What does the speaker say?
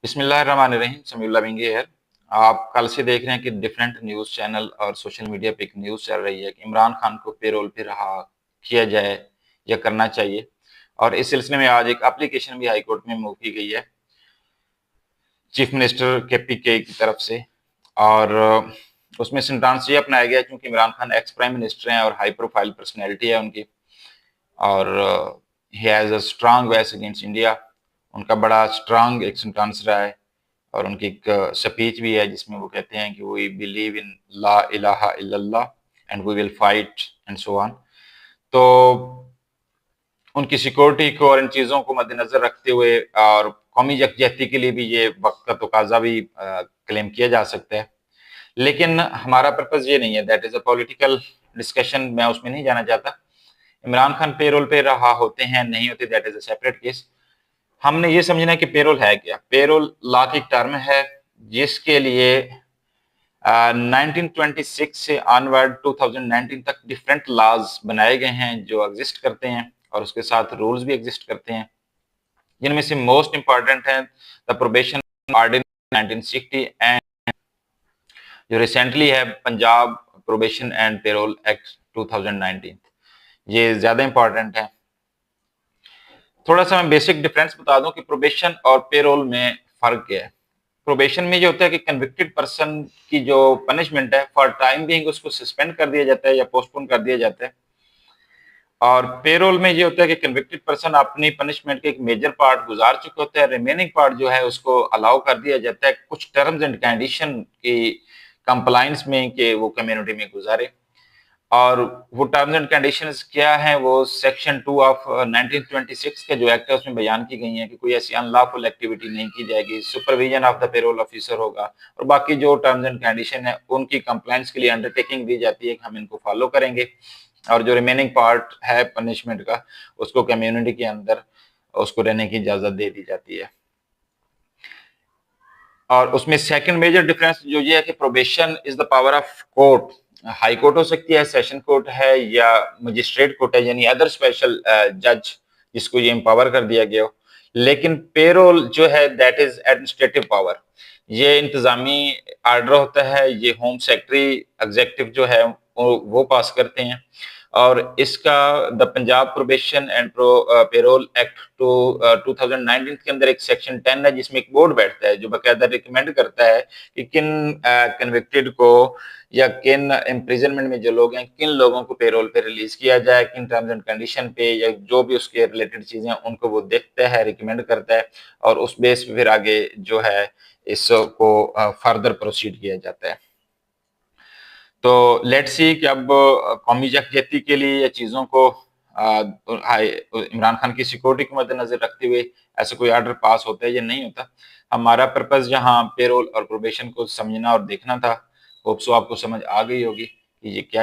बिस्मिल्लाहिर्रहमानिर्रहीम। समीउल्लाह बिंगे है। आप कल से देख रहे हैं कि डिफरेंट न्यूज़ चैनल और सोशल मीडिया पे एक न्यूज़ चल रही है कि इमरान खान को पेरोल पे रहा किया जाए या करना चाहिए। और इस सिलसिले में आज एक एप्लीकेशन भी हाई कोर्ट में मूव की गई है चीफ मिनिस्टर KPK की तरफ से। और उसमें सिंटांस ये अपनाया गया क्योंकि Imran Khan ex prime minister हैं और हाई प्रोफाइल पर्सनैलिटी है उनकी, और he has a strong voice against India. उनका बड़ा स्ट्रांग एक सेंटेंस रहा है और उनकी एक स्पीच भी है जिसमें वो कहते हैं कि वी बिलीव इन ला इलाहा इल्लल्लाह and we will fight and so on. तो उनकी सिक्योरिटी को और इन चीज़ों को मद्देनजर रखते हुए और कौमी यकजहती के लिए भी ये वक्त का तकाजा भी क्लेम किया जा सकता है। लेकिन हमारा पर्पज़ ये नहीं है, that is a political discussion, मैं उसमें नहीं जाना चाहता। इमरान खान पेरोल पे रहा होते हैं नहीं होते, that is a separate case. हमने ये समझना है कि पेरोल है क्या। पेरोल लॉ की टर्म है जिसके लिए 1926 से ऑनवर्ड 2019 तक डिफरेंट लॉज बनाए गए हैं जो एग्जिस्ट करते हैं और उसके साथ रूल्स भी एग्जिस्ट करते हैं, जिनमें से मोस्ट इंपॉर्टेंट है द प्रोबेशन ऑर्डिनेंस 1960 एंड जो रिसेंटली है Punjab probation and parole act 2019। ये ज्यादा इंपॉर्टेंट है। थोड़ा सा मैं बेसिक डिफरेंस बता दूं कि प्रोबेशन और पेरोल में फर्क क्या है। प्रोबेशन में ये होता है कि कन्विक्टेड पर्सन की जो पनिशमेंट है फॉर टाइम बीइंग उसको सस्पेंड कर दिया जाता है या पोस्टपोन कर दिया जाता है। और पेरोल में ये होता है कि कन्विक्टेड पर्सन अपनी पनिशमेंट के एक मेजर पार्ट गुजार चुके होते हैं, रिमेनिंग पार्ट जो है उसको अलाउ कर दिया जाता है कुछ टर्म्स एंड कंडीशन की कंप्लाइंस में कि वो कम्युनिटी में गुजारे। और वो टर्म्स एंड कंडीशंस क्या हैं, वो सेक्शन 2 ऑफ 1926 का जो एक्ट है उसमें बयान की गई है कि कोई ऐसी अनलॉफुल एक्टिविटी नहीं की जाएगी, supervision of the payroll officer होगा और बाकी जो टर्म्स एंड कंडीशन है उनकी कंप्लायंस के लिए अंडरटेकिंग दी जाती है कि हम इनको फॉलो करेंगे। और जो रिमेनिंग पार्ट है पनिशमेंट का उसको कम्युनिटी के अंदर उसको रहने की इजाजत दे दी जाती है। और उसमें सेकंड मेजर डिफरेंस जो ये है कि probation is the power of court. High court हो सकती है, सेशन कोर्ट है या मजिस्ट्रेट कोर्ट है, यानी अदर स्पेशल जज जिसको ये एम्पावर कर दिया गया हो। लेकिन पेरोल जो है दैट इज एडमिनिस्ट्रेटिव पावर। ये इंतजामी आर्डर होता है, ये होम सेक्रेटरी एग्जेक्टिव जो है वो पास करते हैं। और इसका the Punjab probation and parole act two 2019 के अंदर एक सेक्शन 10 है जिसमें एक बोर्ड बैठता है जो बाकायदा रिकमेंड करता है कि किन कन्विक्टेड को या किन इम्प्रिजनमेंट में जो लोग हैं किन लोगों को पेरोल पे रिलीज किया जाए, किन टर्म्स एंड कंडीशन पे, या जो भी उसके रिलेटेड चीजें उनको वो देखता है, रिकमेंड करता है और उस बेस पे फिर आगे जो है इसको फर्दर प्रोसीड किया जाता है। तो लेट्स सी कि अब कौमी यकजहती के लिए या चीज़ों को इमरान खान की सिक्योरिटी को मद्देनजर रखते हुए ऐसा कोई ऑर्डर पास होता है या नहीं होता। हमारा पर्पस यहाँ पेरोल और प्रोबेशन को समझना और देखना था। होप सो आपको समझ आ गई होगी कि ये क्या